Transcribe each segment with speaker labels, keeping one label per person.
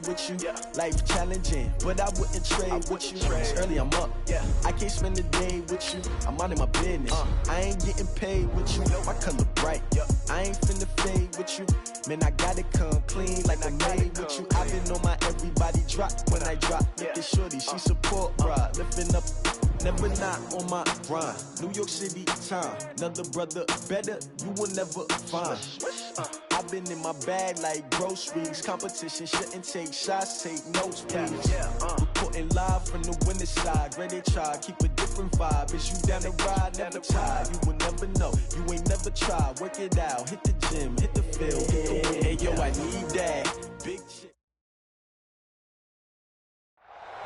Speaker 1: with you. Life challenging, but I wouldn't trade with you. It's early, I'm up. I can't spend the day with you. I'm out in my business. I ain't getting paid with you. My color bright. I ain't finna fade with you. Man, I gotta come clean like I made with you. I've been on my everybody drop when I drop. Look at shorty, she support ride. Lifting up, never not on my grind. New York City time, another brother better, you will never find. I've been in my bag like groceries. Competition shouldn't take shots, take notes, please. Reporting live from the winning side. Ready to try, keep a different vibe. Is you down the ride, never tired. You will never know, you ain't never tried. Work it out, hit the gym, hit the field, hit the win. Hey yo, I need that big shit.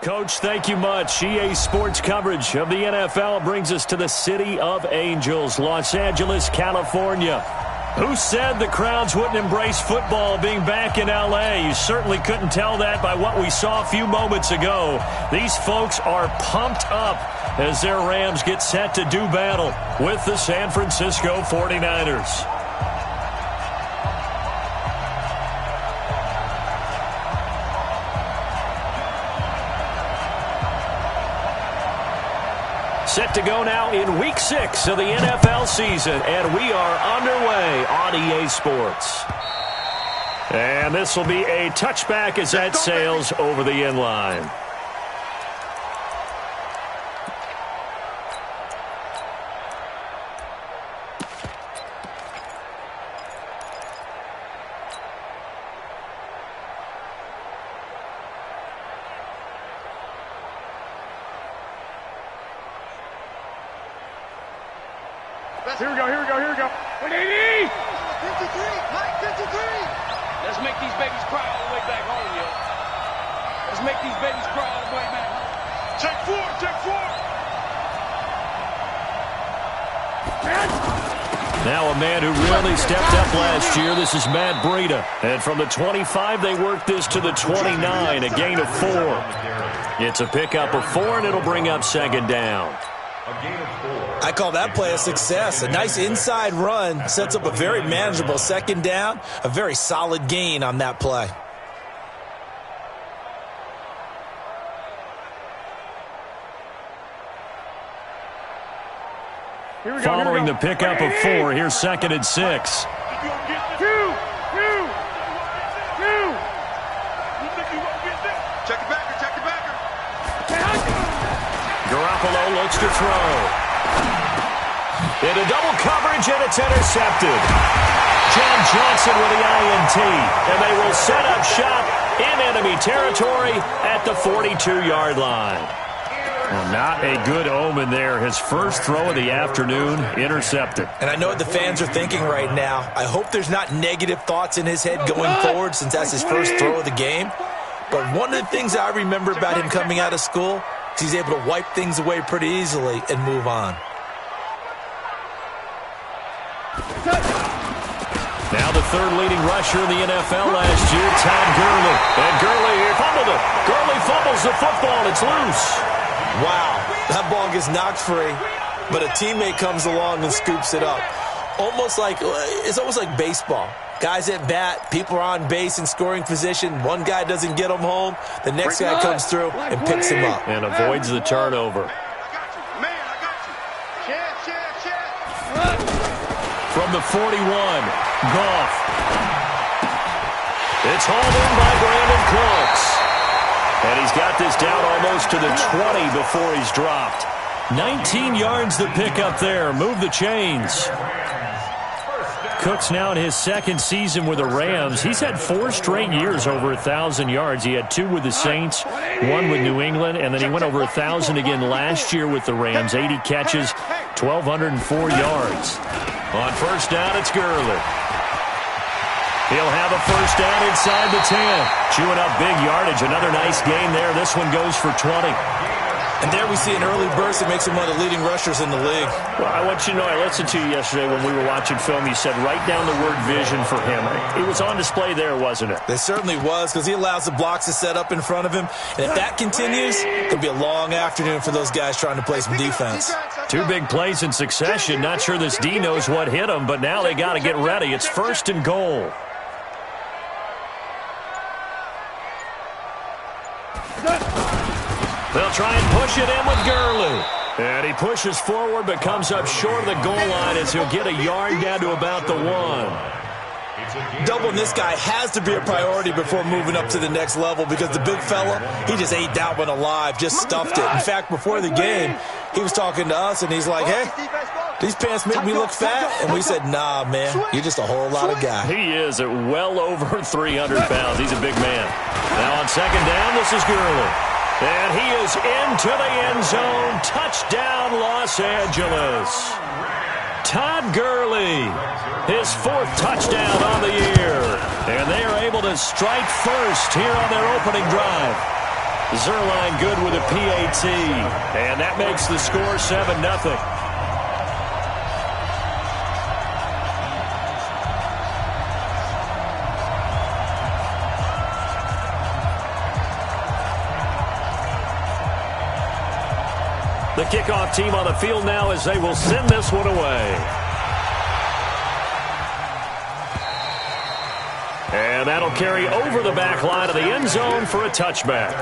Speaker 2: Coach, thank you much. EA Sports coverage of the NFL brings us to the City of Angels, Los Angeles, California. Who said the crowds wouldn't embrace football being back in L.A.? You certainly couldn't tell that by what we saw a few moments ago. These folks are pumped up as their Rams get set to do battle with the San Francisco 49ers. Set to go now in Week 6 of the NFL season, and we are underway on EA Sports. And this will be a touchback as that sails over the end line.
Speaker 3: Here we go. 180!
Speaker 4: 53, Mike, 53! Let's make these babies cry all the way back home, yo. Let's make these babies cry all the way back home.
Speaker 3: Check four!
Speaker 2: Now a man who really stepped up last year. This is Matt Breida. And from the 25, they work this to the 29, a gain of 4. It's a pickup of 4, and it'll bring up second down.
Speaker 5: I call that play a success. A nice inside run sets up a very manageable second down, a very solid gain on that play.
Speaker 2: Following the pickup of 4, here's second and 6.
Speaker 3: Two. Check the backer.
Speaker 2: Garoppolo looks to throw. Into double coverage, and it's intercepted. John Johnson with the INT, and they will set up shop in enemy territory at the 42-yard line. Well, not a good omen there. His first throw of the afternoon, intercepted.
Speaker 5: And I know what the fans are thinking right now. I hope there's not negative thoughts in his head going forward since that's his first throw of the game. But one of the things I remember about him coming out of school is he's able to wipe things away pretty easily and move on.
Speaker 2: Now the third leading rusher in the NFL last year, Todd Gurley. And Gurley here fumbled it. Gurley fumbles the football. It's loose.
Speaker 5: Wow, that ball gets knocked free, but a teammate comes along and scoops it up. It's almost like baseball. Guys at bat, people are on base in scoring position. One guy doesn't get him home. The next guy comes through and picks him up.
Speaker 2: And avoids the turnover. From the 41, Goff. It's hauled in by Brandon Cooks. And he's got this down almost to the 20 before he's dropped. 19 yards to pick up there. Move the chains. Cooks now in his second season with the Rams. He's had 4 straight years over 1,000 yards. He had 2 with the Saints, 1 with New England, and then he went over 1,000 again last year with the Rams. 80 catches, 1,204 yards. On first down, it's Gurley. He'll have a first down inside the 10. Chewing up big yardage. Another nice gain there. This one goes for 20.
Speaker 5: And there we see an early burst that makes him one of the leading rushers in the league.
Speaker 2: Well, I want you to know, I listened to you yesterday when we were watching film. You said write down the word vision for him. It was on display there, wasn't it?
Speaker 5: It certainly was, because he allows the blocks to set up in front of him. And if that continues, it'll be a long afternoon for those guys trying to play some defense.
Speaker 2: 2 big plays in succession. Not sure this D knows what hit him, but now they got to get ready. It's first and goal. They'll try and push it in with Gurley. And he pushes forward but comes up short of the goal line as he'll get a yard down to about the 1.
Speaker 5: Doubling this guy has to be a priority before moving up to the next level because the big fella, he just ate that one alive, just stuffed it. In fact, before the game, he was talking to us, and he's like, hey, these pants make me look fat. And we said, nah, man, you're just a whole lot of guy.
Speaker 2: He is at well over 300 pounds. He's a big man. Now on second down, this is Gurley. And he is into the end zone. Touchdown, Los Angeles. Todd Gurley, his 4th touchdown on the year. And they are able to strike first here on their opening drive. Zerline good with a PAT. And that makes the score 7-0. The kickoff team on the field now as they will send this one away. And that'll carry over the back line of the end zone for a touchback.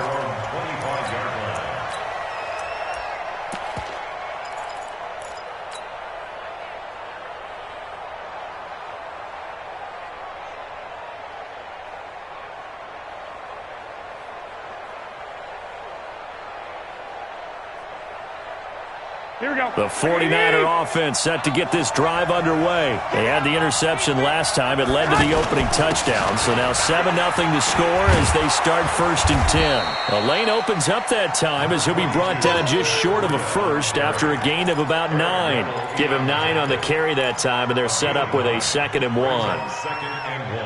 Speaker 3: Here we go.
Speaker 2: The 49er offense set to get this drive underway. They had the interception last time. It led to the opening touchdown. So now 7-0 to score as they start 1st and 10. The lane opens up that time as he'll be brought down just short of a first after a gain of about 9. Give him 9 on the carry that time, and they're set up with a 2nd and 1.
Speaker 6: 2nd and 1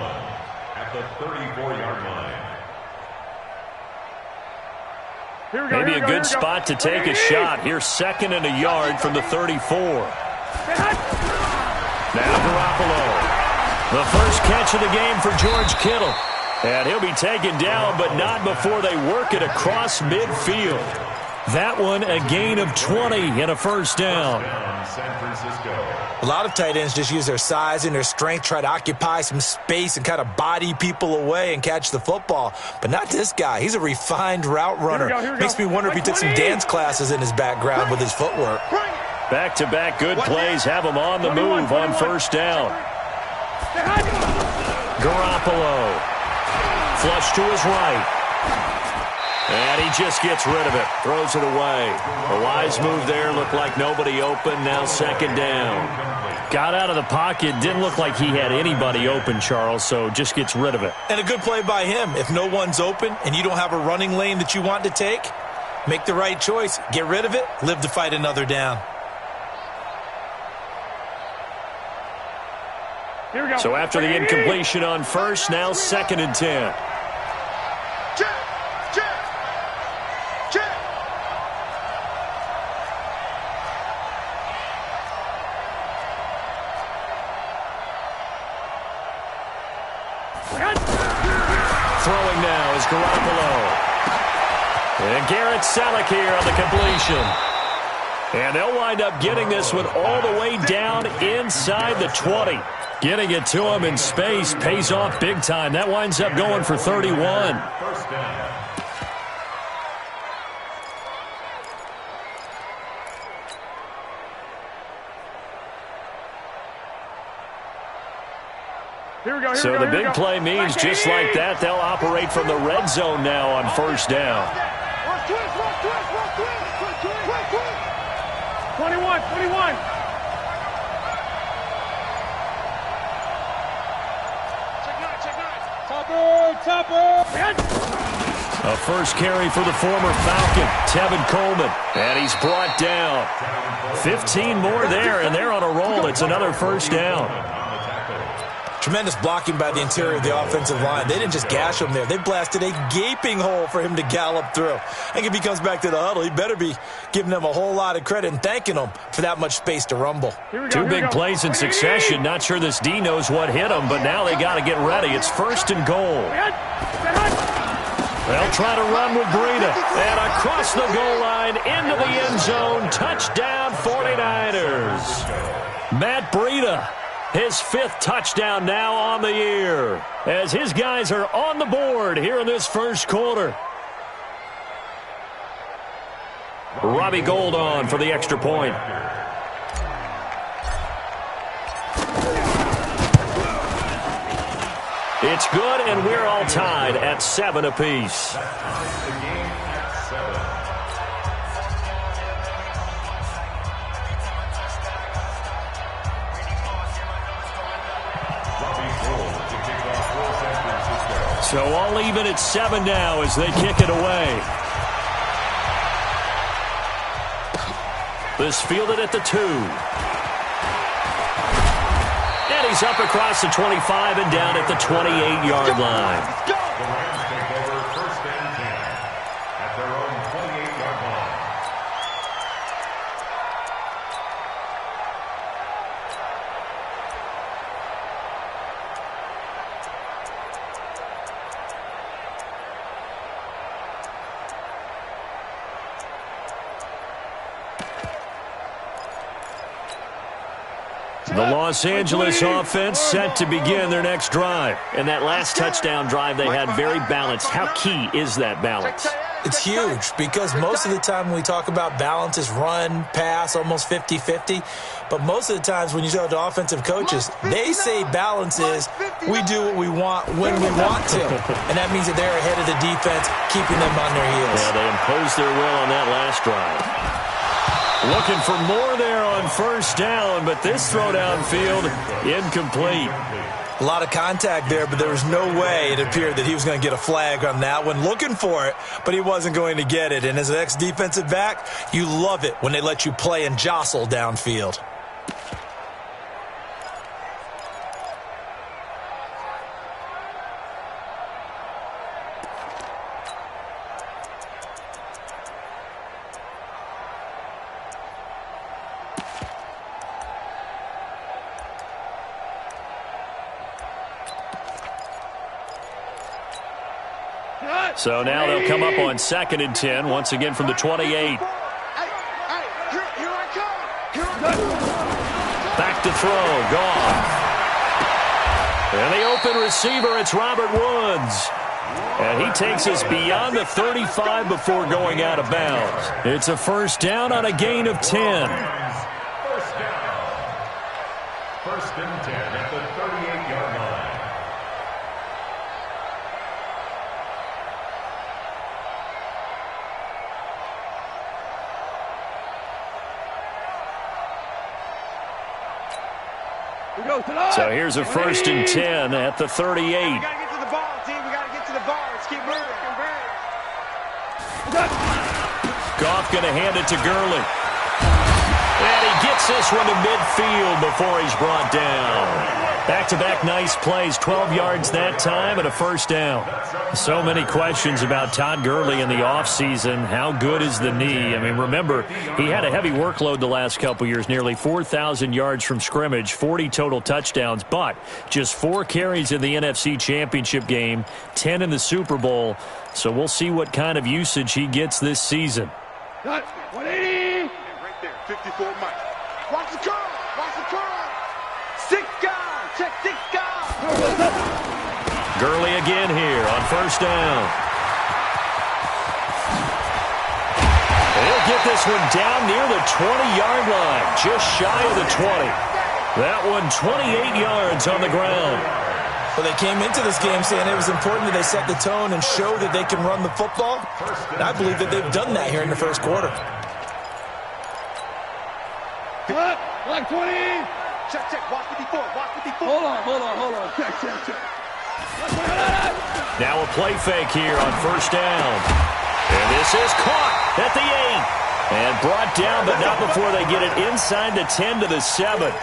Speaker 6: at the 34-yard line.
Speaker 2: Maybe a good spot to take a shot. Here's 2nd and a yard from the 34. Now Garoppolo. The first catch of the game for George Kittle. And he'll be taken down, but not before they work it across midfield. That one a gain of 20 and a first down.
Speaker 6: San Francisco.
Speaker 5: A lot of tight ends just use their size and their strength, try to occupy some space and kind of body people away and catch the football. But not this guy. He's a refined route runner. Makes me wonder if he took some dance classes in his background with his footwork.
Speaker 2: Back-to-back good plays have him on the move on first down. Garoppolo. Flush to his right. And he just gets rid of it. Throws it away. A wise move there. Looked like nobody open. Now 2nd down. Got out of the pocket. Didn't look like he had anybody open, Charles, so just gets rid of it.
Speaker 5: And a good play by him. If no one's open and you don't have a running lane that you want to take, make the right choice. Get rid of it. Live to fight another down.
Speaker 3: Here we go.
Speaker 2: So after the incompletion on first, now 2nd and 10. Throwing now is Garoppolo. And Garrett Selleck here on the completion. And they'll wind up getting this one all the way down inside the 20. Getting it to him in space pays off big time. That winds up going for 31.
Speaker 6: First down.
Speaker 2: So the big play means just like that, they'll operate from the red zone now on first down.
Speaker 3: 21.
Speaker 2: A first carry for the former Falcon, Tevin Coleman. And he's brought down. 15 more there, and they're on a roll. It's another first down.
Speaker 5: Tremendous blocking by the interior of the offensive line. They didn't just gash him there. They blasted a gaping hole for him to gallop through. I think if he comes back to the huddle, he better be giving them a whole lot of credit and thanking them for that much space to rumble.
Speaker 2: Two big plays in succession. Not sure this D knows what hit him, but now they got to get ready. It's 1st and goal. They'll try to run with Breida. And across the goal line, into the end zone. Touchdown, 49ers. Matt Breida. His 5th touchdown now on the year as his guys are on the board here in this first quarter. Robbie Gould on for the extra point. It's good, and we're all tied at 7 apiece. So all even at 7 now as they kick it away. This fielded at the 2. And he's up across the 25 and down at the 28-yard line.
Speaker 6: The Rams take over 1st and 10 at their own 28-yard line.
Speaker 2: The Los Angeles offense set to begin their next drive. And that last touchdown drive they had very balanced. How key is that balance?
Speaker 5: It's huge because most of the time when we talk about balance is run, pass, almost 50-50. But most of the times when you talk to offensive coaches, they say balance is we do what we want when we want to. And that means that they're ahead of the defense, keeping them on their heels.
Speaker 2: Yeah, they imposed their will on that last drive. Looking for more there on 1st down, but this throw downfield incomplete.
Speaker 5: A lot of contact there, but there was no way it appeared that he was going to get a flag on that one. Looking for it, but he wasn't going to get it. And as an ex-defensive back, you love it when they let you play and jostle downfield.
Speaker 2: So now they'll come up on 2nd and 10, once again from the 28. Back to throw, gone. And the open receiver, it's Robert Woods. And he takes us beyond the 35 before going out of bounds. It's a 1st down on a gain of 10.
Speaker 6: 1st down. 1st and 10 at the 38-yard line.
Speaker 2: So here's a 1st and 10 at the 38.
Speaker 4: We got to get to the ball, team. We got to get to the ball. Let's keep moving.
Speaker 2: Goff going to hand it to Gurley. And he gets this one to midfield before he's brought down. Back-to-back nice plays, 12 yards that time and a 1st down. So many questions about Todd Gurley in the offseason. How good is the knee? I mean, remember, he had a heavy workload the last couple years, nearly 4,000 yards from scrimmage, 40 total touchdowns, but just 4 carries in the NFC Championship game, 10 in the Super Bowl. So we'll see what kind of usage he gets this season.
Speaker 4: 180. Right there, 54 Mike. Watch the curl. Watch the curl. 6 guys. Check 6 guys.
Speaker 2: Gurley again here on 1st down. He'll get this one down near the 20-yard line, just shy of the 20. That one 28 yards on the ground.
Speaker 5: Well, they came into this game saying it was important that they set the tone and show that they can run the football. And I believe that they've done that here in the 1st quarter.
Speaker 4: Like 20. Check, check. Watch 54. Watch 54. Hold on. Check.
Speaker 2: Now a play fake here on 1st down. And this is caught at the 8. And brought down, but not before they get it inside the 10 to the 7.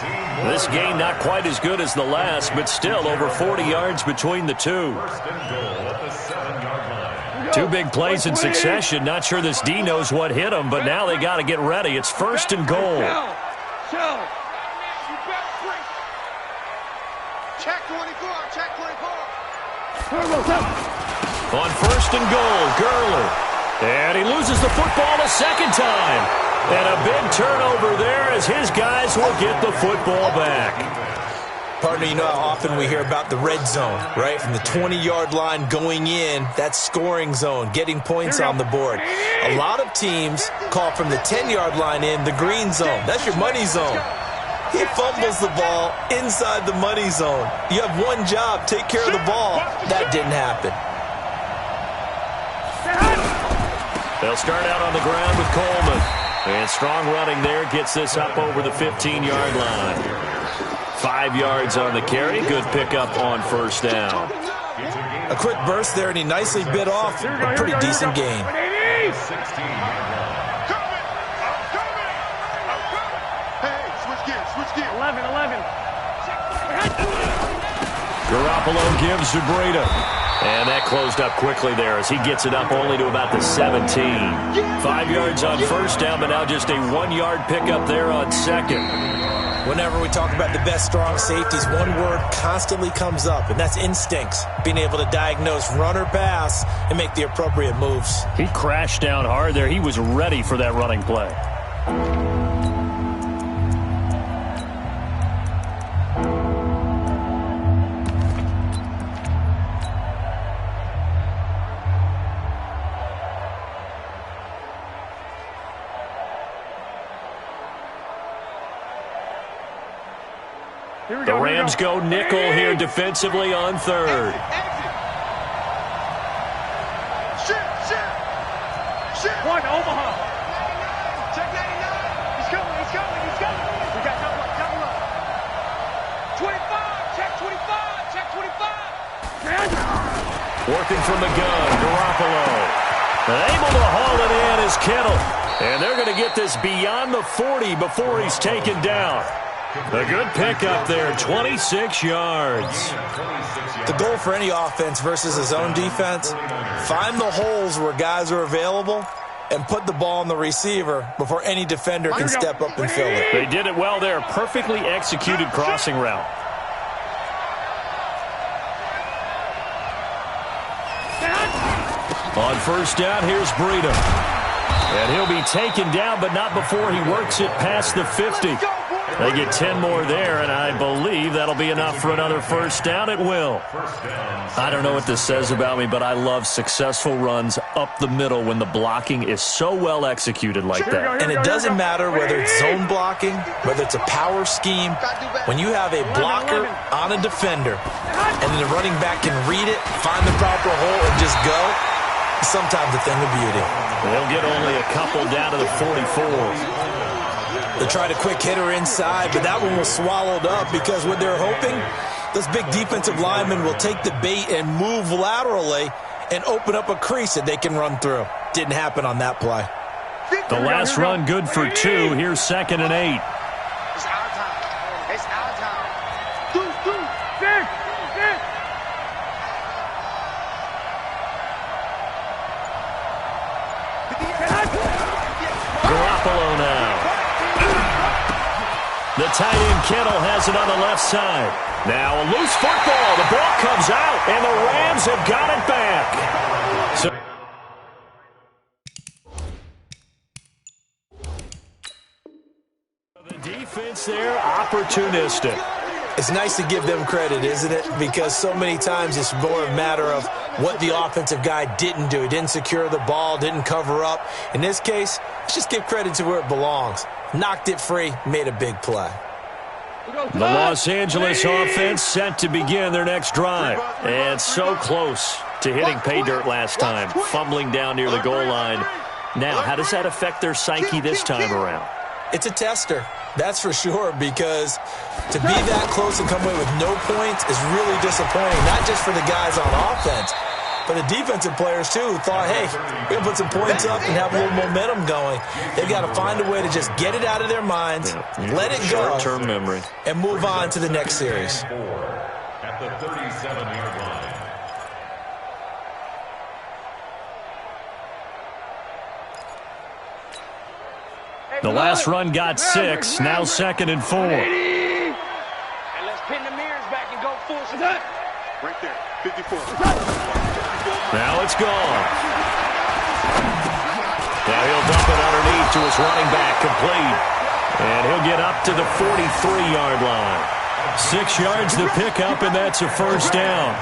Speaker 2: This game not quite as good as the last, but still over 40 yards between the two.
Speaker 6: 1st and goal at the 7-yard line.
Speaker 2: 2 big plays in succession. Not sure this D knows what hit him, but now they got to get ready. It's 1st and goal.
Speaker 4: Check 24. Check 24.
Speaker 2: On 1st and goal, Gurley. And he loses the football a 2nd time. And a big turnover there as his guys will get the football back.
Speaker 5: Partner, you know how often we hear about the red zone, right? From the 20-yard line going in, that's scoring zone, getting points on the board. A lot of teams call from the 10-yard line in the green zone. That's your money zone. He fumbles the ball inside the money zone. You have one job, take care of the ball. That didn't happen.
Speaker 2: They'll start out on the ground with Coleman. And strong running there gets this up over the 15-yard line. 5 yards on the carry. Good pickup on first down.
Speaker 5: A quick burst there, and he nicely bit off a pretty decent gain.
Speaker 3: Switch gear. 11.
Speaker 2: Garoppolo gives to Breida. And that closed up quickly there as he gets it up only to about the 17. 5 yards on first down, but now just a 1-yard pickup there on second.
Speaker 5: Whenever we talk about the best strong safeties, one word constantly comes up, and that's instincts. Being able to diagnose run or pass and make the appropriate moves.
Speaker 2: He crashed down hard there. He was ready for that running play. The Rams go nickel here defensively on third.
Speaker 3: Shift. One, Omaha. Check 99. He's coming. We got double up. 25. Check 25.
Speaker 2: Working from the gun, Garoppolo. Able to haul it in is Kittle. And they're going to get this beyond the 40 before he's taken down. A good pickup there, 26 yards.
Speaker 5: The goal for any offense versus his own defense, find the holes where guys are available and put the ball on the receiver before any defender can step up and fill it.
Speaker 2: They did it well there, perfectly executed crossing route. On first down, here's Breida. And he'll be taken down, but not before he works it past the 50. They get 10 more there, and I believe that'll be enough for another first down. It will. I don't know what this says about me, but I love successful runs up the middle when the blocking is so well executed like that.
Speaker 5: And it doesn't matter whether it's zone blocking, whether it's a power scheme. When you have a blocker on a defender, and the running back can read it, find the proper hole, and just go, sometimes a thing of beauty.
Speaker 2: They'll get only a couple down to the 44.
Speaker 5: They tried a quick hitter inside, but that one was swallowed up because what they're hoping, those big defensive linemen will take the bait and move laterally and open up a crease that they can run through. Didn't happen on that play.
Speaker 2: The last run good for 2. Here's 2nd and 8.
Speaker 3: It's our time. Deuce.
Speaker 2: Garoppolo now. The tight end Kittle has it on the left side. Now a loose football. The ball comes out, and the Rams have got it back. So the defense there, opportunistic.
Speaker 5: It's nice to give them credit, isn't it? Because so many times it's more a matter of what the offensive guy didn't do. He didn't secure the ball, didn't cover up. In this case, let's just give credit to where it belongs. Knocked it free, made a big play.
Speaker 2: The Los Angeles offense set to begin their next drive. And so close to hitting pay dirt last time, fumbling down near the goal line. Now, how does that affect their psyche this time around?
Speaker 5: It's a tester, that's for sure, because to be that close and come away with no points is really disappointing, not just for the guys on offense, but the defensive players, too, who thought, hey, we're going to put some points up and have a little momentum going. They've got to find a way to just get it out of their minds, let it go,
Speaker 2: short-term memory,
Speaker 5: and move on to the next series.
Speaker 6: At the 37-yard line.
Speaker 2: The last run got 6, now 2nd and 4.
Speaker 4: And let's pin the mirrors back and go full stop.
Speaker 3: Right there, 54.
Speaker 2: Now it's gone. Now he'll dump it underneath to his running back, complete. And he'll get up to the 43-yard line. 6 yards to pick up, and that's a first down.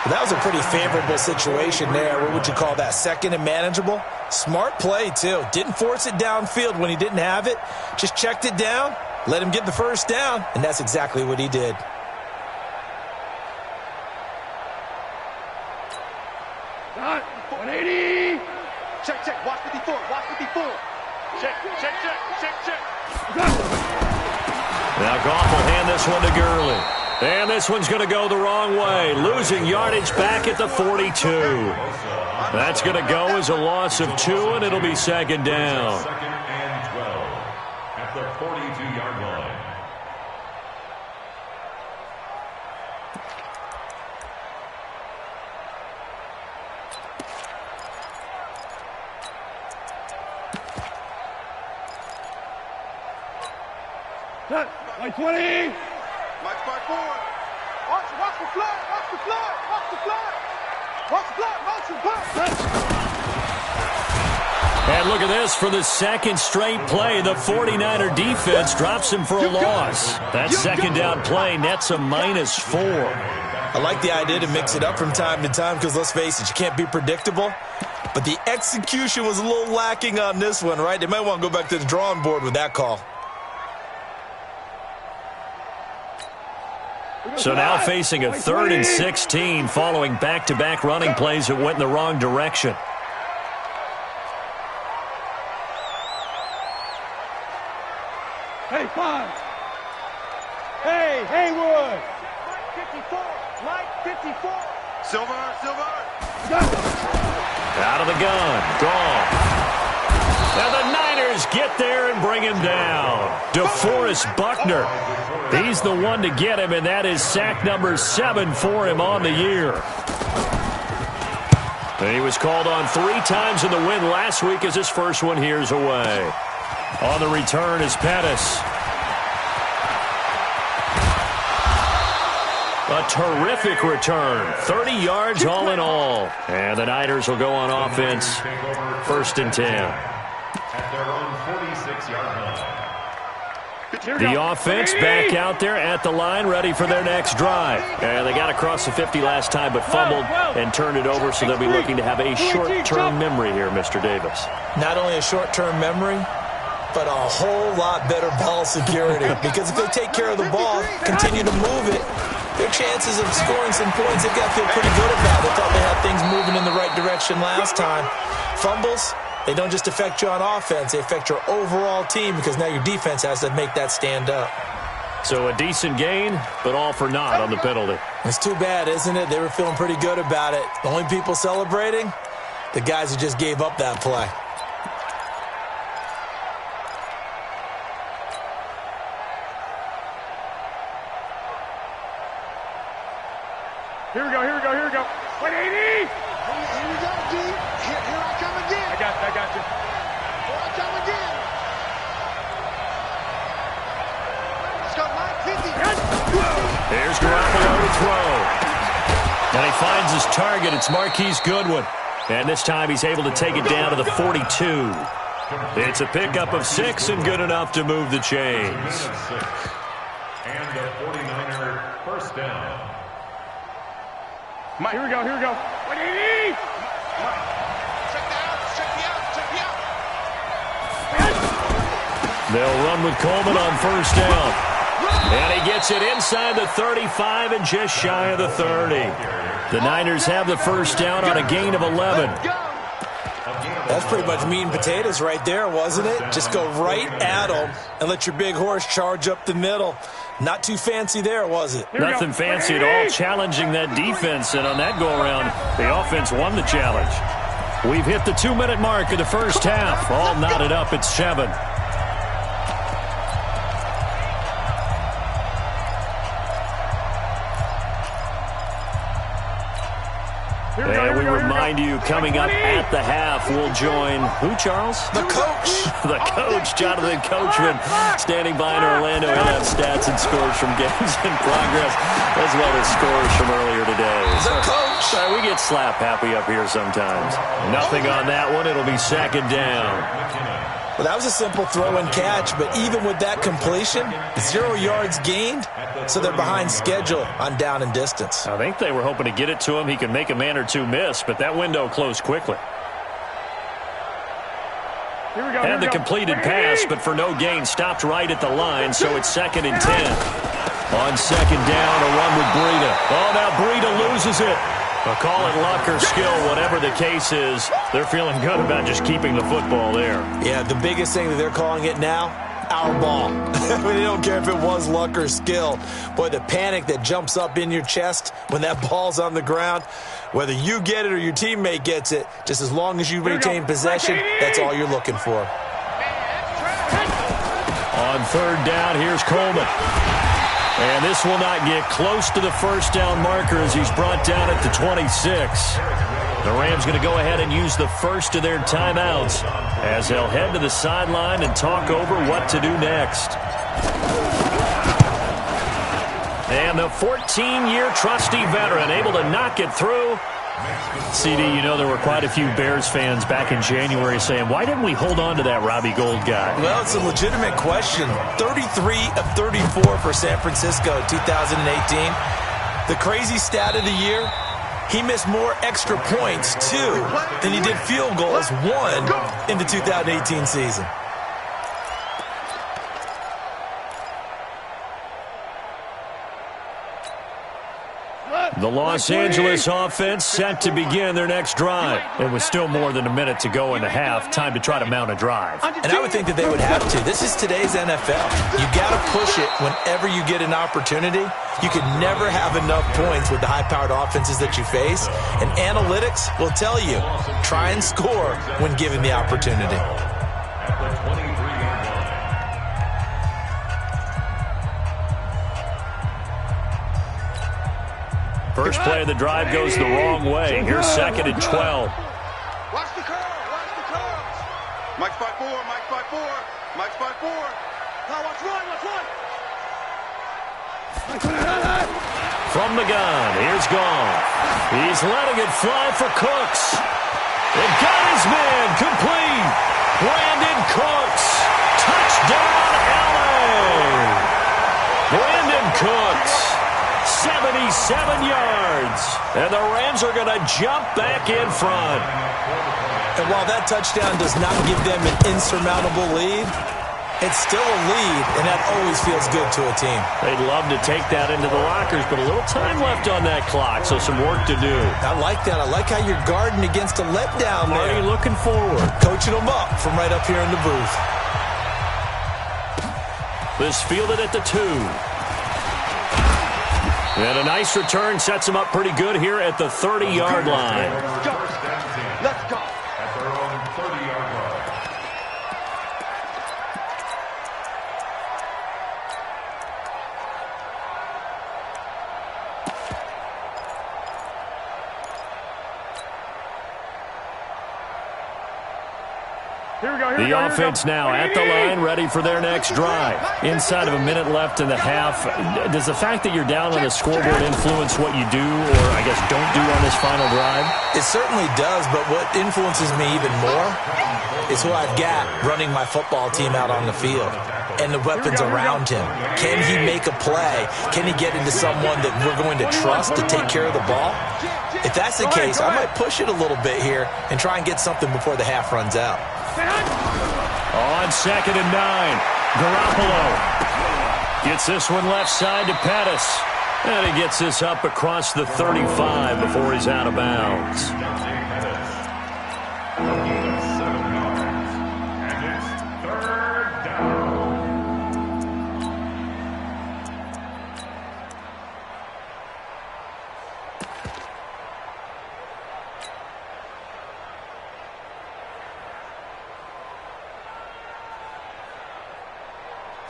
Speaker 5: That was a pretty favorable situation there. What would you call that? Second and manageable? Smart play, too. Didn't force it downfield when he didn't have it. Just checked it down, let him get the first down, and that's exactly what he did.
Speaker 3: Done. 180. Check, check. Watch 54. Watch 54. Check, check, check, check, check.
Speaker 2: Now Goff will hand this one to Gurley. And this one's going to go the wrong way. Losing yardage back at the 42. That's going to go as a loss of 2, and it'll be second down.
Speaker 6: Second and 12 at the 42-yard line.
Speaker 3: Cut. 120. Mike by 4. Watch the fly. Watch the fly. Watch the fly. Watch the fly. Motion. Push.
Speaker 2: And look at this for the second straight play. The 49er defense drops him for a loss. That second down play nets a -4.
Speaker 5: I like the idea to mix it up from time to time because, let's face it, you can't be predictable. But the execution was a little lacking on this one, right? They might want to go back to the drawing board with that call.
Speaker 2: So now facing a 3rd and 16 following back-to-back running plays that went in the wrong direction.
Speaker 3: Hey, 5. Hey, Haywood. Mike 54. Mike 54. Silver.
Speaker 2: Out of the gun. Gone. Now the Niners get there and bring him down. DeForest Buckner. He's the one to get him, and that is sack number 7 for him on the year. And he was called on 3 times in the win last week as his first one here's away. On the return is Pettis. A terrific return. 30 yards all in all. And the Niners will go on offense. 1st and 10.
Speaker 6: At their own 46-yard line.
Speaker 2: The offense back out there at the line, ready for their next drive. And they got across the 50 last time, but fumbled and turned it over, so they'll be looking to have a short-term memory here, Mr. Davis.
Speaker 5: Not only a short-term memory, but a whole lot better ball security. Because if they take care of the ball, continue to move it, their chances of scoring some points, they've got to feel pretty good about it. They thought they had things moving in the right direction last time. Fumbles, they don't just affect you on offense, they affect your overall team because now your defense has to make that stand up.
Speaker 2: So a decent gain, but all for naught on the penalty.
Speaker 5: It's too bad, isn't it? They were feeling pretty good about it. The only people celebrating, the guys who just gave up that play.
Speaker 3: Here we go. 180. Here we go, G. Here I come again. I got you. Here I come again. Let's go, Mike 50.
Speaker 2: Here's Garoppolo to throw. And he finds his target. It's Marquise Goodwin. And this time he's able to take it down to the 42. It's a pickup of 6 and good enough to move the chains.
Speaker 6: And the 49er first down.
Speaker 3: Mike, here we go. 180. Check the out.
Speaker 2: They'll run with Coleman on first down. And he gets it inside the 35 and just shy of the 30. The Niners have the first down on a gain of 11.
Speaker 5: That's pretty much meat and potatoes right there, wasn't it? Just go right at them and let your big horse charge up the middle. Not too fancy there, was it?
Speaker 2: Nothing fancy at all, challenging that defense, and on that go-around, the offense won the challenge. We've hit the 2-minute mark of the first half. All knotted up at 7. And we remind you, coming up at the half, we'll join who, Charles?
Speaker 5: The coach.
Speaker 2: The coach, Jonathan Coachman, standing by in Orlando. He'll have stats and scores from games in progress, as well as scores from earlier today.
Speaker 5: The coach.
Speaker 2: We get slap happy up here sometimes. Nothing on that one. It'll be second down.
Speaker 5: Well, that was a simple throw and catch, but even with that completion, 0 yards gained, so they're behind schedule on down and distance.
Speaker 2: I think they were hoping to get it to him. He could make a man or two miss, but that window closed quickly.
Speaker 3: Here we go.
Speaker 2: And the completed pass, but for no gain, stopped right at the line, so it's 2nd and 10. On 2nd down, a run with Breida. Oh, now Breida loses it. But call it luck or skill, whatever the case is, they're feeling good about just keeping the football there.
Speaker 5: Yeah, the biggest thing that they're calling it now, our ball. They don't care if it was luck or skill. Boy, the panic that jumps up in your chest when that ball's on the ground, whether you get it or your teammate gets it, just as long as you retain possession, that's all you're looking for.
Speaker 2: On 3rd down, here's Coleman. And this will not get close to the first down marker as he's brought down at the 26. The Rams going to go ahead and use the first of their timeouts as they'll head to the sideline and talk over what to do next. And the 14-year trusty veteran able to knock it through. CD, you know there were quite a few Bears fans back in January saying, why didn't we hold on to that Robbie Gould guy?
Speaker 5: Well, it's a legitimate question. 33 of 34 for San Francisco in 2018. The crazy stat of the year, he missed more extra points, 2, than he did field goals, 1, in the 2018 season.
Speaker 2: The Los Angeles offense set to begin their next drive. It was still more than a minute to go in the half. Time to try to mount a drive.
Speaker 5: And I would think that they would have to. This is today's NFL. You got to push it whenever you get an opportunity. You can never have enough points with the high-powered offenses that you face. And analytics will tell you, try and score when given the opportunity.
Speaker 2: First play of the drive goes the wrong way. Here's 2nd and 12.
Speaker 3: Watch the curl. Watch the curls. Mike's 5-4. Mike's 5-4. Mike's 5-4. Now watch one. Watch one.
Speaker 2: From the gun, here's Goff. He's letting it fly for Cooks. It got his man complete. Brandon Cooks. Touchdown, LA. Brandon Cooks. 77 yards. And the Rams are going to jump back in front.
Speaker 5: And while that touchdown does not give them an insurmountable lead, it's still a lead, and that always feels good to a team.
Speaker 2: They'd love to take that into the lockers, but a little time left on that clock, so some work to do.
Speaker 5: I like that. I like how you're guarding against a letdown there.
Speaker 2: Already looking forward.
Speaker 5: Coaching them up from right up here in the booth.
Speaker 2: This fielded at the 2. And a nice return sets him up pretty good here at the 30-yard line.
Speaker 3: Let's go. Let's go.
Speaker 6: At their own 30-yard line.
Speaker 2: The offense now at the line, ready for their next drive. Inside of a minute left in the half, does the fact that you're down on the scoreboard influence what you do, or I guess don't do on this final drive?
Speaker 5: It certainly does, but what influences me even more is who I've got running my football team out on the field and the weapons around him. Can he make a play? Can he get into someone that we're going to trust to take care of the ball? If that's the case, I might push it a little bit here and try and get something before the half runs out.
Speaker 2: On 2nd and 9, Garoppolo gets this one left side to Pettis. And he gets this up across the 35 before he's out of bounds.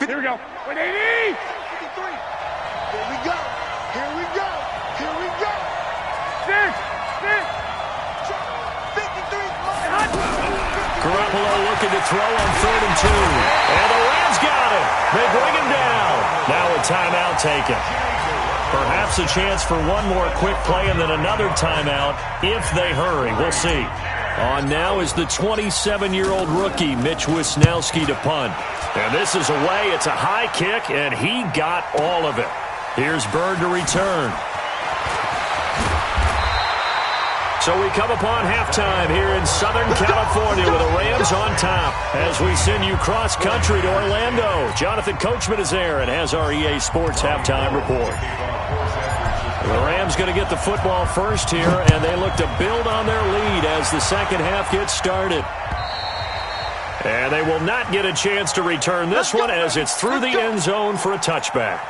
Speaker 3: Here we go. 180. 53. Here we go. Here we go. Here we go. 53.
Speaker 2: Garoppolo looking to throw on 3rd and 2. And the Rams got it. They bring him down. Now a timeout taken. Perhaps a chance for one more quick play and then another timeout if they hurry. We'll see. On now is the 27-year-old rookie, Mitch Wisnowski, to punt. And this is away. It's a high kick, and he got all of it. Here's Bird to return. So we come upon halftime here in Southern California with the Rams on top as we send you cross-country to Orlando. Jonathan Coachman is there and has our EA Sports halftime report. The Rams going to get the football first here, and they look to build on their lead as the second half gets started. And they will not get a chance to return this one as it's through the end zone for a touchback.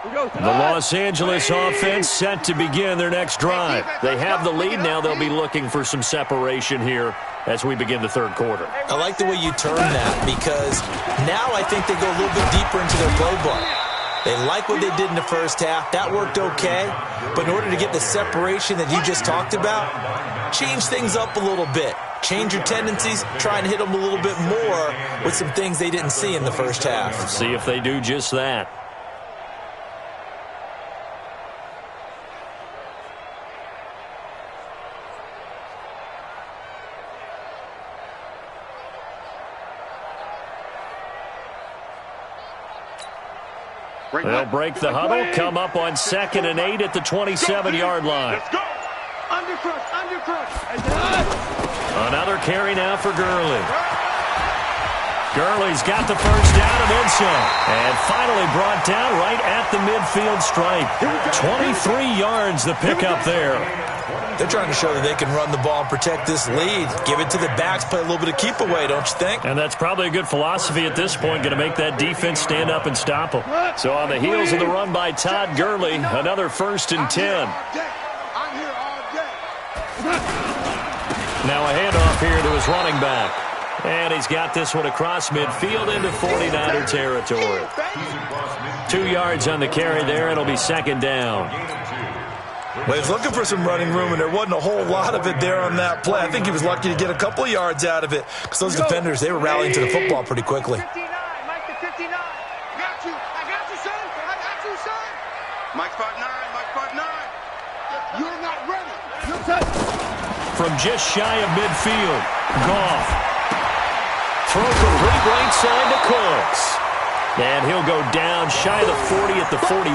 Speaker 2: The Los Angeles offense set to begin their next drive. They have the lead now. They'll be looking for some separation here as we begin the third quarter.
Speaker 5: I like the way you turn that because now I think they go a little bit deeper into their playbook. They like what they did in the first half. That worked okay. But in order to get the separation that you just talked about, change things up a little bit. Change your tendencies. Try and hit them a little bit more with some things they didn't see in the first half.
Speaker 2: Let's see if they do just that. They'll break the huddle, come up on 2nd and 8 at the 27-yard line.
Speaker 3: Let's go. Undercrush.
Speaker 2: Another carry now for Gurley. Gurley's got the first down and then some. And finally brought down right at the midfield stripe. 23 yards the pickup there.
Speaker 5: They're trying to show that they can run the ball and protect this lead. Give it to the backs, play a little bit of keep away, don't you think?
Speaker 2: And that's probably a good philosophy at this point, going to make that defense stand up and stop them. So on the heels of the run by Todd Gurley, another 1st and 10.
Speaker 3: I'm here all day.
Speaker 2: Now a handoff here to his running back. And he's got this one across midfield into 49er territory. 2 yards on the carry there. It'll be 2nd down.
Speaker 5: Well, he was looking for some running room, and there wasn't a whole lot of it there on that play. I think he was lucky to get a couple of yards out of it because those defenders, they were rallying to the football pretty quickly.
Speaker 3: 59, Mike to 59. I got you, son. Mike 5'9". You're not ready. You're set.
Speaker 2: From just shy of midfield, Goff. Throw complete right side to Cooks. And he'll go down shy of the 40 at the 41.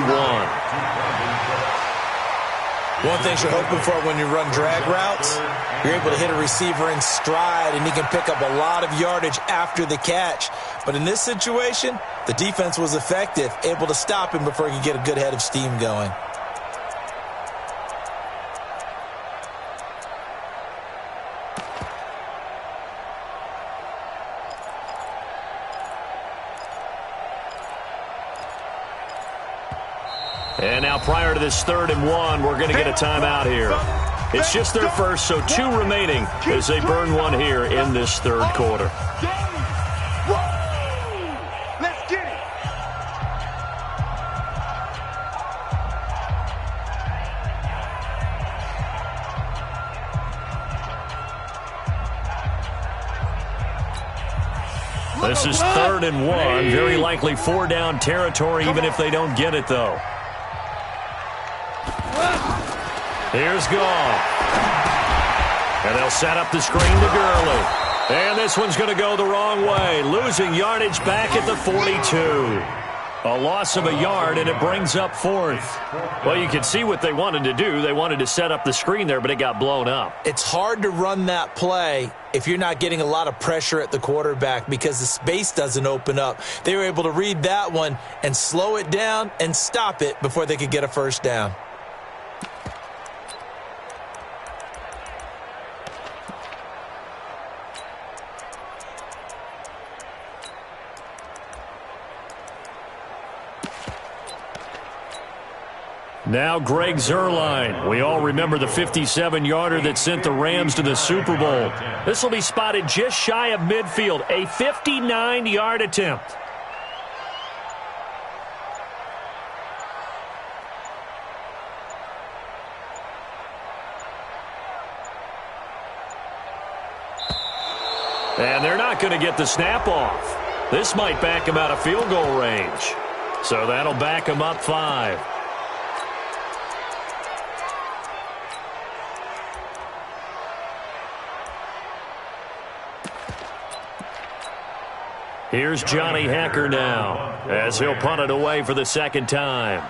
Speaker 5: One thing you're hoping for when you run drag routes, you're able to hit a receiver in stride, and he can pick up a lot of yardage after the catch. But in this situation, the defense was effective, able to stop him before he could get a good head of steam going.
Speaker 2: And now prior to this 3rd and 1, we're going to get a timeout here. It's just their first, so 2 remaining as they burn one here in this 3rd quarter.
Speaker 3: Let's get it.
Speaker 2: This is 3rd and 1. Very likely 4 down territory, even if they don't get it, though. Here's Goff. And they'll set up the screen to Gurley. And this one's going to go the wrong way. Losing yardage back at the 42. A loss of a yard, and it brings up 4th. Well, you can see what they wanted to do. They wanted to set up the screen there, but it got blown up.
Speaker 5: It's hard to run that play if you're not getting a lot of pressure at the quarterback because the space doesn't open up. They were able to read that one and slow it down and stop it before they could get a first down.
Speaker 2: Now Greg Zuerlein. We all remember the 57-yarder that sent the Rams to the Super Bowl. This will be spotted just shy of midfield. A 59-yard attempt. And they're not going to get the snap off. This might back him out of field goal range. So that'll back them up 5. Here's Johnny Hecker now, as he'll punt it away for the second time.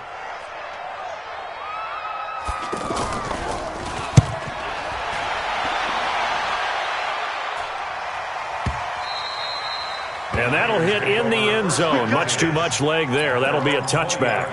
Speaker 2: And that'll hit in the end zone. Much too much leg there. That'll be a touchback.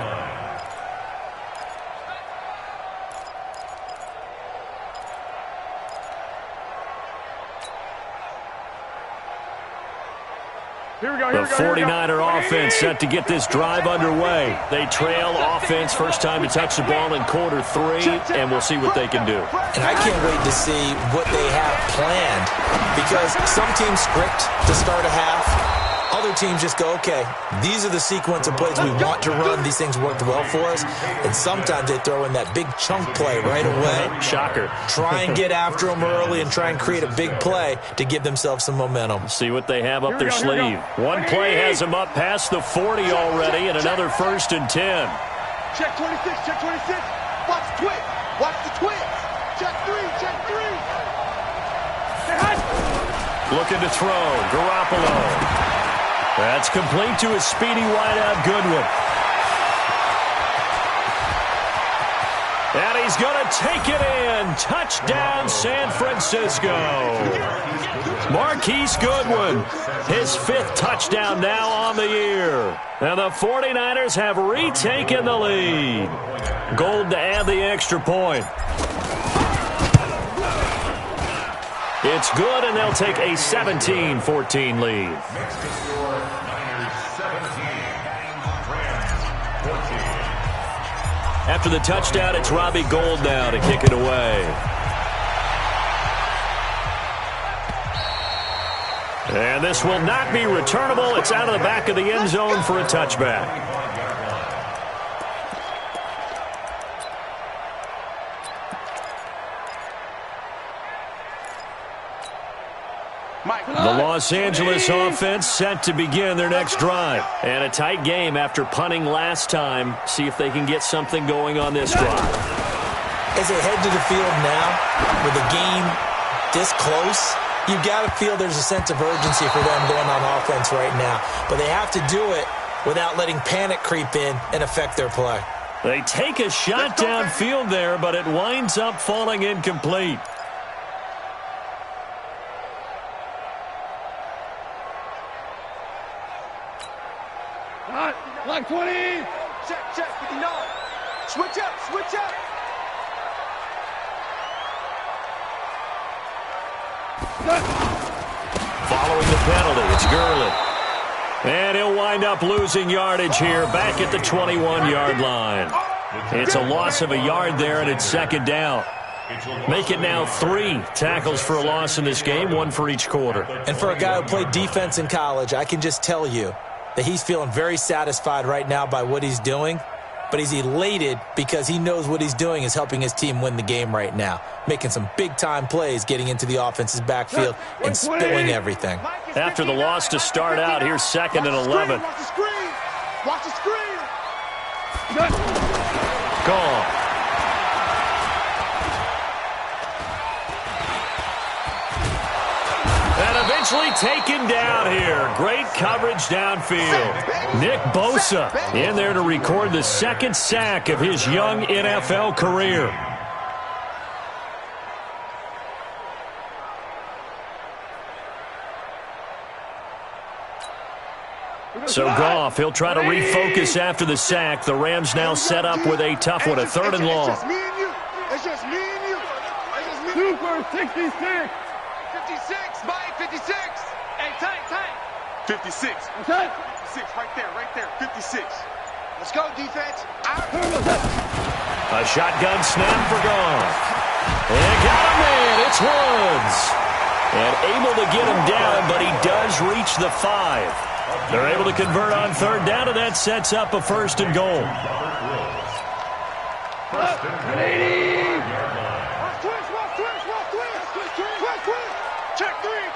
Speaker 2: The 49er offense set to get this drive underway. They trail offense first time to touch the ball in quarter 3, and we'll see what they can do.
Speaker 5: And I can't wait to see what they have planned, because some teams script to start a half. Other teams just go, okay, these are the sequence of plays we want to run. These things worked well for us. And sometimes they throw in that big chunk play right away.
Speaker 2: Shocker.
Speaker 5: Try and get after them early and try and create a big play to give themselves some momentum.
Speaker 2: See what they have up their sleeve. One play has them up past the 40 already, and another 1st and 10.
Speaker 3: Check 26, check 26. Watch the twist. Watch the twist. Check 3, check 3.
Speaker 2: Looking to throw. Garoppolo. That's complete to his speedy wideout, Goodwin. And he's going to take it in. Touchdown, San Francisco. Marquise Goodwin, his 5th touchdown now on the year. And the 49ers have retaken the lead. Gold to add the extra point. It's good, and they'll take a 17-14 lead. After the touchdown, it's Robbie Gould now to kick it away. And this will not be returnable. It's out of the back of the end zone for a touchback. The Los Angeles offense set to begin their next drive. And a tight game after punting last time. See if they can get something going on this drive.
Speaker 5: As they head to the field now, with the game this close, you've got to feel there's a sense of urgency for them going on offense right now. But they have to do it without letting panic creep in and affect their play.
Speaker 2: They take a shot downfield there, but it winds up falling incomplete.
Speaker 3: Like 20. Check, 59. Switch up.
Speaker 2: Following the penalty, it's Gurley. And he'll wind up losing yardage here, back at the 21-yard line. It's a loss of a yard there, and it's 2nd down. Make it now 3 tackles for a loss in this game, 1 for each quarter.
Speaker 5: And for a guy who played defense in college, I can just tell you that he's feeling very satisfied right now by what he's doing, but he's elated because he knows what he's doing is helping his team win the game right now, making some big-time plays, getting into the offense's backfield and spilling everything.
Speaker 2: After the loss to start out, here's 2nd and 11.
Speaker 3: Watch the screen. Watch the screen.
Speaker 2: Gone. And eventually taken down here. Great coverage downfield. Nick Bosa in there to record the 2nd sack of his young NFL career. So Goff, he'll try to refocus after the sack. The Rams now set up with a tough one, a 3rd and long.
Speaker 3: It's just me and you. It's just me and you. It's just me. Super 66. 56, Mike, 56. Hey, tank. 56. Okay. 56, right there, 56. Let's go, defense.
Speaker 2: A shotgun snap for Goff. And got him in. It's Woods. And able to get him down, but he does reach the 5. They're able to convert on 3rd down, and that sets up a 1st and goal.
Speaker 3: Check three.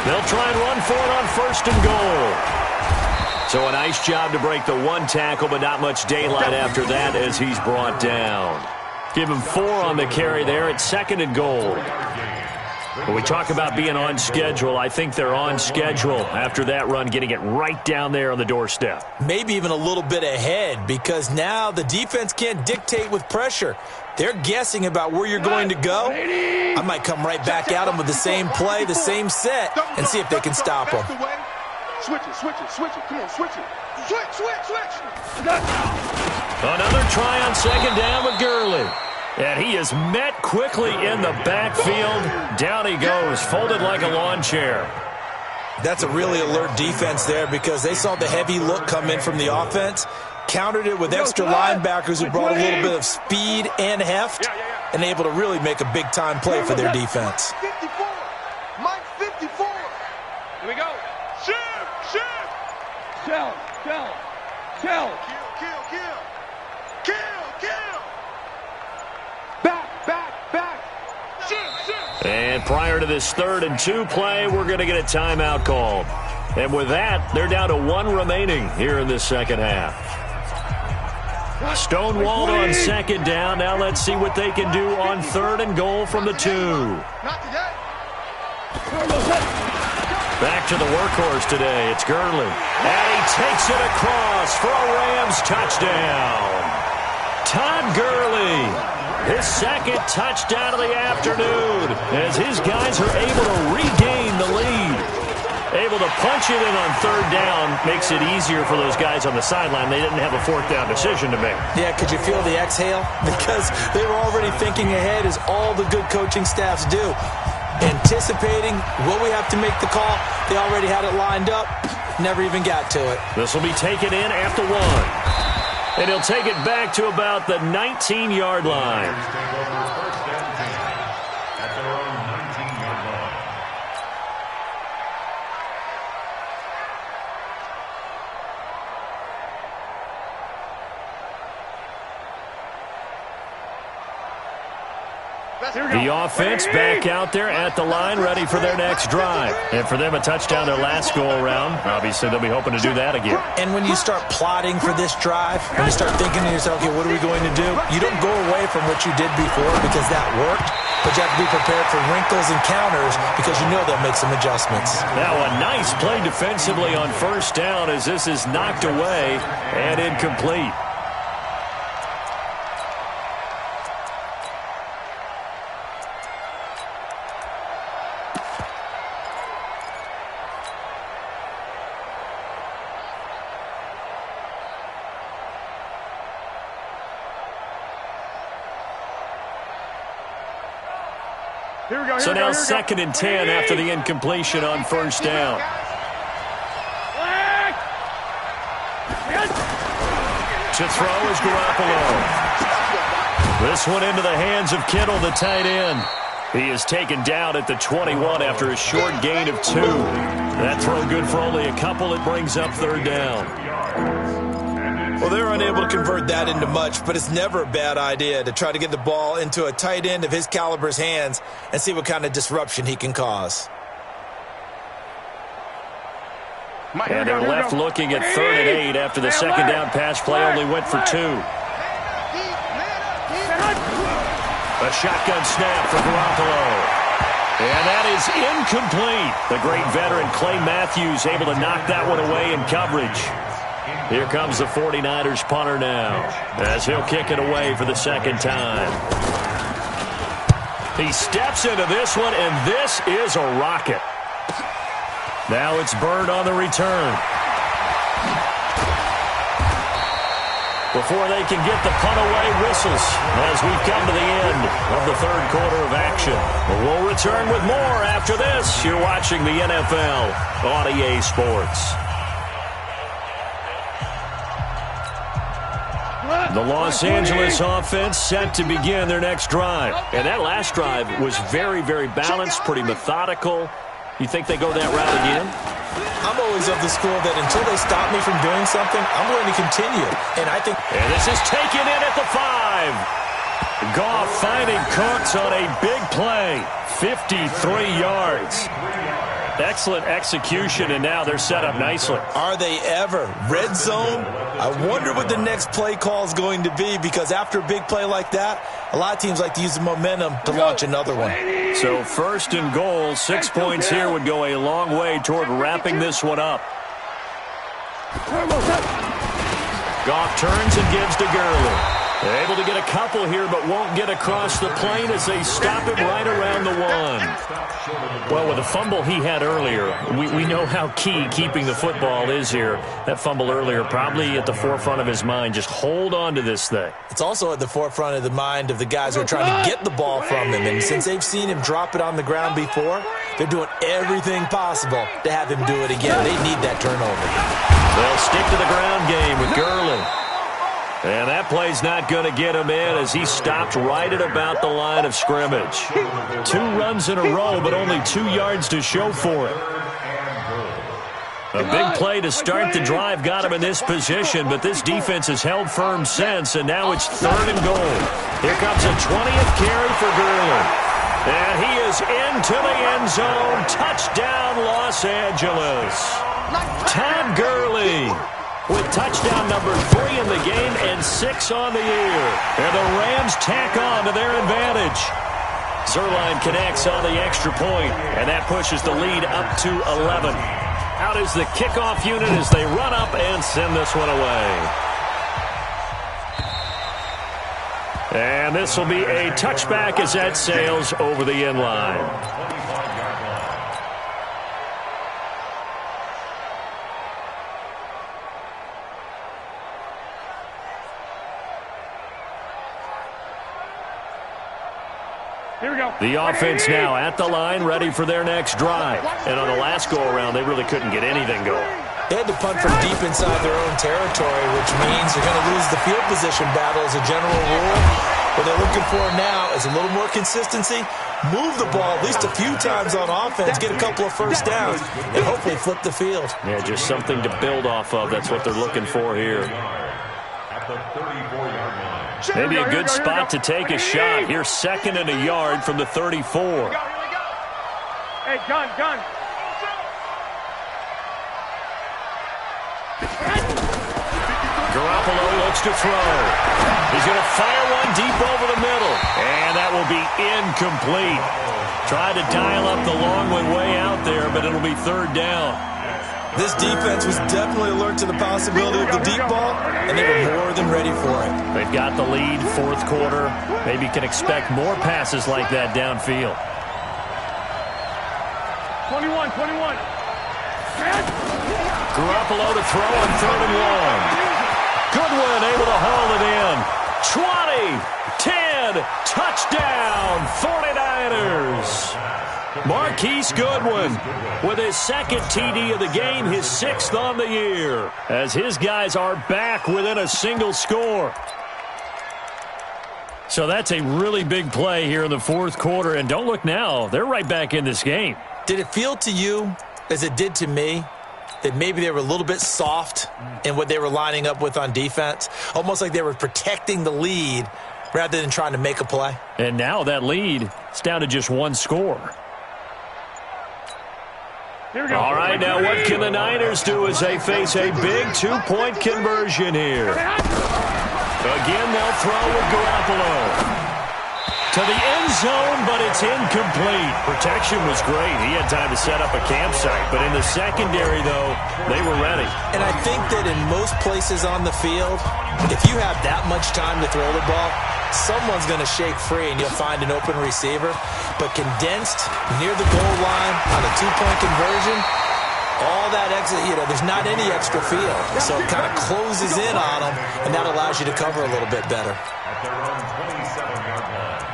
Speaker 2: They'll try and run for it on 1st and goal. So a nice job to break the one tackle, but not much daylight after that as he's brought down. Give him 4 on the carry there at 2nd and goal. When we talk about being on schedule, I think they're on schedule after that run, getting it right down there on the doorstep.
Speaker 5: Maybe even a little bit ahead, because now the defense can't dictate with pressure. They're guessing about where you're going to go. I might come right back at them with the same play, the same set, and see if they can stop them.
Speaker 3: Switch it. Come on, switch it. Switch.
Speaker 2: Another try on 2nd down with Gurley. And he is met quickly in the backfield. Down he goes, folded like a lawn chair.
Speaker 5: That's a really alert defense there, because they saw the heavy look come in from the offense, countered it with extra linebackers who brought a little bit of speed and heft, and able to really make a big-time play for their defense.
Speaker 3: 54. Mike 54. Here we go. Shift. Shell. Kill. Back. Shift.
Speaker 2: And prior to this 3rd and 2 play, we're going to get a timeout called. And with that, they're down to 1 remaining here in this second half. Stonewalled on 2nd down. Now let's see what they can do on 3rd and goal from the 2.
Speaker 3: Not today.
Speaker 2: Back to the workhorse today. It's Gurley. And he takes it across for a Rams touchdown. Todd Gurley. His 2nd touchdown of the afternoon as his guys are able to regain the lead. Able to punch it in on 3rd down makes it easier for those guys on the sideline. They didn't have a 4th down decision to make.
Speaker 5: Yeah, could you feel the exhale? Because they were already thinking ahead, as all the good coaching staffs do. Anticipating, will we have to make the call? They already had it lined up. Never even got to it.
Speaker 2: This will be taken in at the 1. And he'll take it back to about the 19-yard line.
Speaker 6: At their own 19-yard line.
Speaker 2: The offense back out there at the line, ready for their next drive. And for them, a touchdown their last go-around. Obviously, they'll be hoping to do that again.
Speaker 5: And when you start plotting for this drive, when you start thinking to yourself, okay, what are we going to do? You don't go away from what you did before because that worked, but you have to be prepared for wrinkles and counters because you know they'll make some adjustments.
Speaker 2: Now a nice play defensively on 1st down as this is knocked away and incomplete. So now 2nd and 10 after the incompletion on 1st down. To throw is Garoppolo. This one into the hands of Kittle, the tight end. He is taken down at the 21 after a short gain of 2. That throw good for only a couple. It brings up 3rd down.
Speaker 5: Well, they're unable to convert that into much, but it's never a bad idea to try to get the ball into a tight end of his caliber's hands and see what kind of disruption he can cause.
Speaker 2: And they're left looking at 3rd and 8 after the 2nd down pass play only went for 2. A shotgun snap for Garoppolo. And that is incomplete. The great veteran Clay Matthews able to knock that one away in coverage. Here comes the 49ers punter now as he'll kick it away for the 2nd time. He steps into this one, and this is a rocket. Now it's Bird on the return. Before they can get the punt away, whistles as we've come to the end of the 3rd quarter of action. We'll return with more after this. You're watching the NFL on EA Sports. The Los Angeles offense set to begin their next drive. And that last drive was very, very balanced, pretty methodical. You think they go that route again?
Speaker 5: I'm always of the school that until they stop me from doing something, I'm going to continue. And I think...
Speaker 2: And this is taken in at the 5. Goff finding Cooks on a big play. 53 yards. Excellent execution, and now they're set up nicely.
Speaker 5: Are they ever? Red zone? I wonder what the next play call is going to be, because after a big play like that, a lot of teams like to use the momentum to launch another one.
Speaker 2: So 1st and goal, 6 points here would go a long way toward wrapping this one up. Goff turns and gives to Gurley. They're able to get a couple here, but won't get across the plane as they stop him right around the 1. Well, with the fumble he had earlier, we know how key keeping the football is here. That fumble earlier probably at the forefront of his mind. Just hold on to this thing.
Speaker 5: It's also at the forefront of the mind of the guys who are trying to get the ball from him. And since they've seen him drop it on the ground before, they're doing everything possible to have him do it again. They need that turnover.
Speaker 2: They'll stick to the ground game with Gurley. And that play's not going to get him in as he stopped right at about the line of scrimmage. 2 runs in a row, but only 2 yards to show for it. A big play to start the drive got him in this position, but this defense has held firm since, and now it's 3rd and goal. Here comes a 20th carry for Gurley. And he is into the end zone. Touchdown, Los Angeles. Todd Gurley with touchdown number 3 in the game and 6 on the year. And the Rams tack on to their advantage. Zerline connects on the extra point, and that pushes the lead up to 11. Out is the kickoff unit as they run up and send this one away. And this will be a touchback as that sails over the end line.
Speaker 3: Here we go.
Speaker 2: The offense now at the line, ready for their next drive. And on the last go-around, they really couldn't get anything going.
Speaker 5: They had to punt from deep inside their own territory, which means they're going to lose the field position battle as a general rule. What they're looking for now is a little more consistency, move the ball at least a few times on offense, get a couple of first downs, and hopefully flip the field.
Speaker 2: Yeah, just something to build off of. That's what they're looking for here.
Speaker 6: At the 34-yard line.
Speaker 2: Maybe a good spot to take a shot. Here's 2nd and a yard from the 34.
Speaker 3: Here we go. Hey, gun.
Speaker 2: Garoppolo looks to throw. He's going to fire one deep over the middle. And that will be incomplete. Tried to dial up the long one way out there, but it'll be 3rd down.
Speaker 5: This defense was definitely alert to the possibility of the deep ball, and they were more than ready for it.
Speaker 2: They've got the lead, 4th quarter. Maybe can expect more passes like that downfield.
Speaker 3: 21.
Speaker 2: Garoppolo to throw on 3rd and long. Goodwin able to haul it in. 20, 10, touchdown, 49ers. Marquise Goodwin with his 2nd TD of the game, his 6th on the year, as his guys are back within a single score. So that's a really big play here in the 4th quarter, and don't look now, they're right back in this game.
Speaker 5: Did it feel to you, as it did to me, that maybe they were a little bit soft in what they were lining up with on defense? Almost like they were protecting the lead rather than trying to make a play.
Speaker 2: And now that lead is down to just 1 score. All right, now what can the Niners do as they face a big 2-point conversion here? Again, they'll throw with Garoppolo. To the end zone, but it's incomplete. Protection was great. He had time to set up a campsite. But in the secondary, though, they were ready.
Speaker 5: And I think that in most places on the field, if you have that much time to throw the ball, someone's going to shake free and you'll find an open receiver. But condensed near the goal line on a 2-point conversion, all that exit, there's not any extra field. So it kind of closes in on them, and that allows you to cover a little bit better.
Speaker 6: At their own 27-yard line.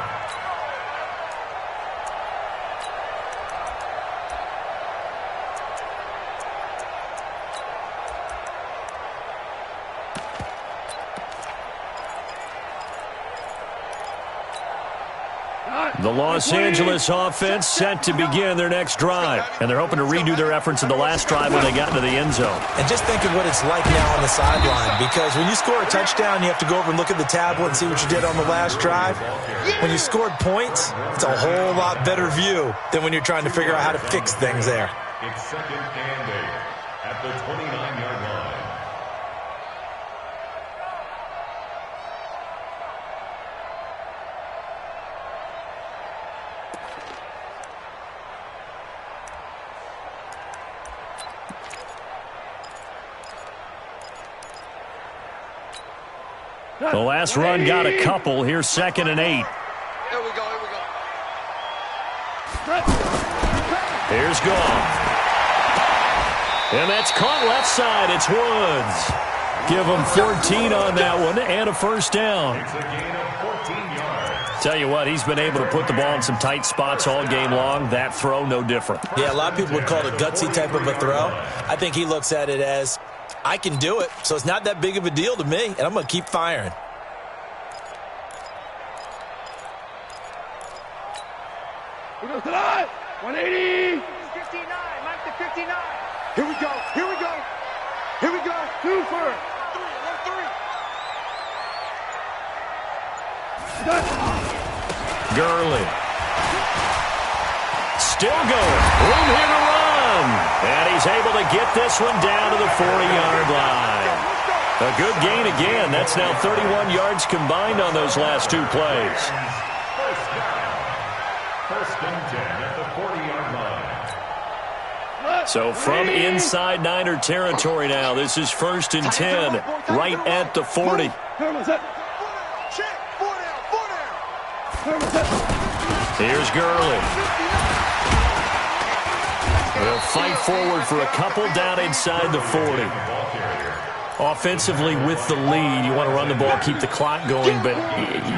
Speaker 2: The Los Angeles offense set to begin their next drive. And they're hoping to redo their efforts in the last drive when they got into the end zone.
Speaker 5: And just think of what it's like now on the sideline. Because when you score a touchdown, you have to go over and look at the tablet and see what you did on the last drive. When you scored points, it's a whole lot better view than when you're trying to figure out how to fix things there.
Speaker 6: It's 2nd and 8 at the 29-yard line.
Speaker 2: The last run got a couple. Here's 2nd and 8.
Speaker 3: Here we go, here we go.
Speaker 2: Here's Goff. And that's caught left side. It's Woods. Give him 14 on that one and a first down.
Speaker 6: It's a gain of 14 yards.
Speaker 2: Tell you what, he's been able to put the ball in some tight spots all game long. That throw, no different.
Speaker 5: Yeah, a lot of people would call it a gutsy type of a throw. I think he looks at it as, I can do it, so it's not that big of a deal to me, and I'm going to keep firing.
Speaker 4: We go tonight. 180.
Speaker 3: 59, Mike the 59. Here we go, here we go. Here we go.
Speaker 4: 2 for
Speaker 3: 3.
Speaker 2: Gurley. Still going. Room here to run. And he's able to get this one down to the 40-yard line. A good gain again. That's now 31 yards combined on those last 2 plays.
Speaker 6: First down. 1st and 10 at the 40-yard line.
Speaker 2: So from inside Niner territory now, this is 1st and 10, right at the 40.
Speaker 3: Check, 4 down.
Speaker 2: Here's Gurley. They'll fight forward for a couple down inside the 40. Offensively with the lead, you want to run the ball, keep the clock going, but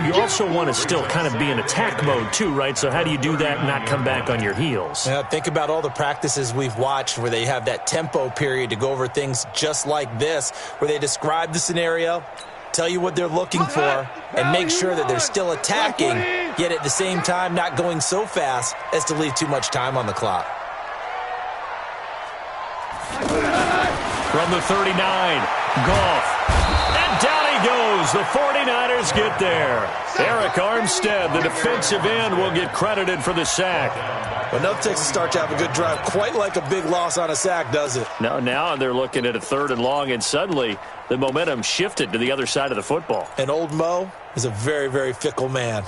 Speaker 2: you also want to still kind of be in attack mode too, right? So how do you do that and not come back on your heels?
Speaker 5: Yeah, think about all the practices we've watched where they have that tempo period to go over things just like this, where they describe the scenario, tell you what they're looking for, and make sure that they're still attacking, yet at the same time not going so fast as to leave too much time on the clock.
Speaker 2: From the 39, Goff. And down he goes. The 49ers get there. Eric Armstead, the defensive end, will get credited for the sack.
Speaker 5: But enough takes a start to have a good drive. Quite like a big loss on a sack, does it?
Speaker 2: Now they're looking at a 3rd and long, and suddenly the momentum shifted to the other side of the football.
Speaker 5: And old Mo is a very, very fickle man.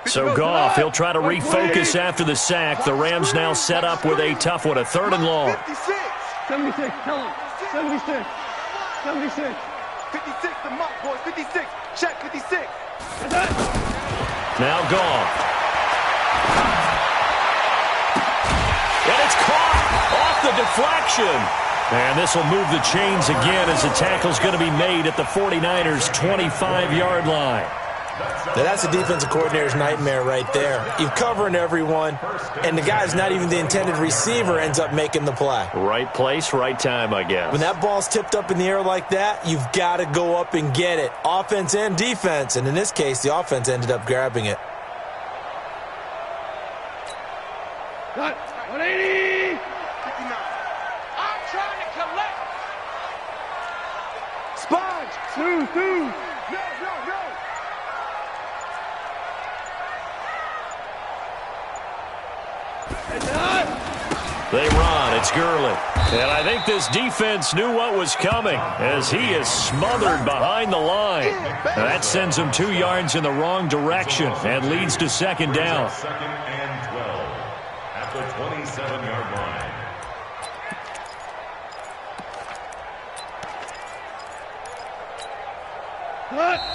Speaker 2: So Goff, he'll try to refocus after the sack. The Rams now set up with a tough one, a 3rd and long.
Speaker 4: 76, tell him. 76. 76.
Speaker 3: 56, the mark, boys. 56. Check, 56.
Speaker 2: Now Goff. And it's caught off the deflection. And this will move the chains again as the tackle's going to be made at the 49ers' 25-yard line.
Speaker 5: Now that's a defensive coordinator's nightmare right there. You're covering everyone, and the guy's not even the intended receiver ends up making the play.
Speaker 2: Right place, right time, I guess.
Speaker 5: When that ball's tipped up in the air like that, you've got to go up and get it. Offense and defense, and in this case, the offense ended up grabbing it.
Speaker 4: Cut. 180.
Speaker 3: 59. I'm trying to collect. Sponge.
Speaker 4: 2.
Speaker 3: No.
Speaker 2: They run. It's Gurley. And I think this defense knew what was coming as he is smothered behind the line. That sends him 2 yards in the wrong direction and leads to 2nd down.
Speaker 6: 2nd and 12 at the 27-yard line.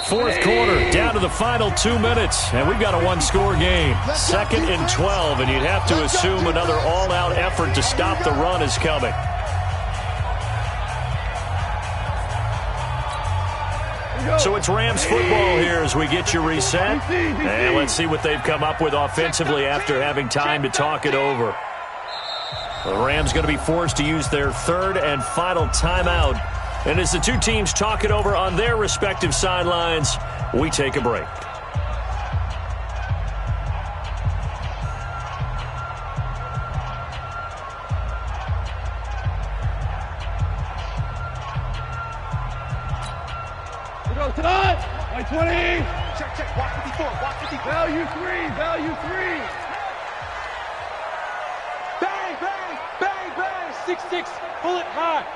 Speaker 2: 4th quarter, down to the final 2 minutes, and we've got a 1-score game. 2nd and 12, and you'd have to assume another all-out effort to stop the run is coming. So it's Rams football here as we get you reset. And let's see what they've come up with offensively after having time to talk it over. The Rams going to be forced to use their 3rd and final timeout. And as the 2 teams talk it over on their respective sidelines, we take a break.
Speaker 3: By 20. Check. Walk 54. Walk 54. Value 3. Value 3.
Speaker 4: Bang, bang, bang, bang. 6-6. Pull it high.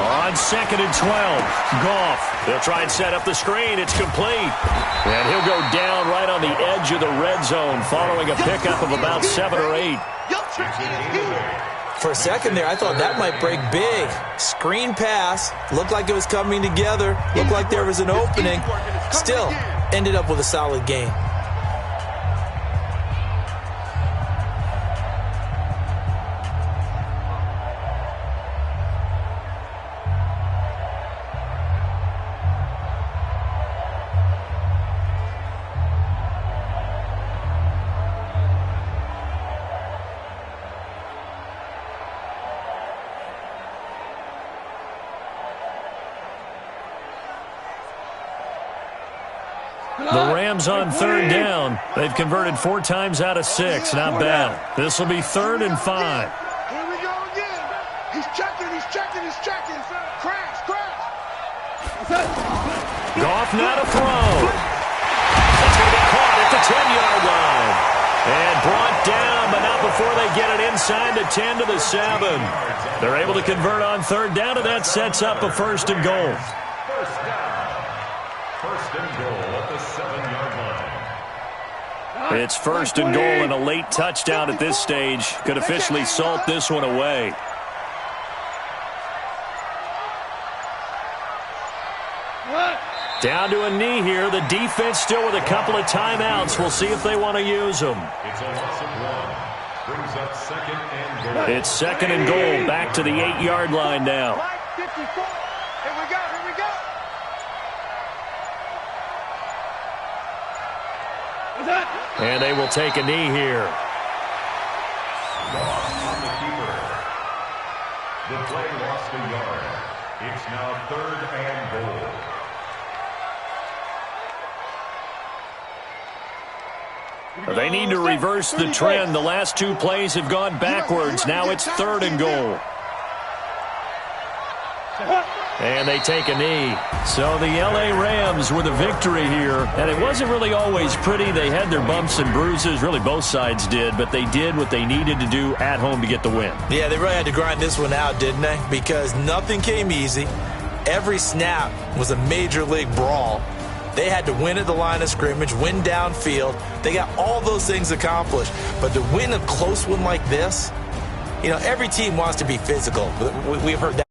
Speaker 2: On 2nd and 12, Goff. They'll try and set up the screen. It's complete. And he'll go down right on the edge of the red zone following a pickup of about 7 or 8.
Speaker 5: For a second there, I thought that might break big. Screen pass. Looked like it was coming together. Looked like there was an opening. Still, ended up with a solid gain.
Speaker 2: The Rams on 3rd down. They've converted 4 times out of 6. Not bad. This will be 3rd and 5.
Speaker 3: Here we go again. He's checking. Crash.
Speaker 2: Goff now to throw. That's going to be caught at the 10-yard line. And brought down, but not before they get it inside the 10 to the 7. They're able to convert on 3rd down, and that sets up a 1st and goal.
Speaker 6: First down. 1st and goal at the 7-yard line.
Speaker 2: It's 1st and goal, and a late touchdown at this stage could officially salt this one away. Down to a knee here. The defense still with a couple of timeouts. We'll see if they want to use them.
Speaker 6: It's a loss of 1. Brings up 2nd and goal.
Speaker 2: It's 2nd and goal. Back to the 8-yard line now.
Speaker 3: 54. Here we go.
Speaker 2: And they will take a knee here.
Speaker 6: On the keeper. The play lost a yard. It's now 3rd and goal.
Speaker 2: They need to reverse the trend. The last 2 plays have gone backwards. Now it's 3rd and goal. And they take a knee. So the L.A. Rams with a victory here. And it wasn't really always pretty. They had their bumps and bruises. Really, both sides did. But they did what they needed to do at home to get the win.
Speaker 5: Yeah, they really had to grind this one out, didn't they? Because nothing came easy. Every snap was a major league brawl. They had to win at the line of scrimmage, win downfield. They got all those things accomplished. But to win a close one like this, every team wants to be physical. We've heard that.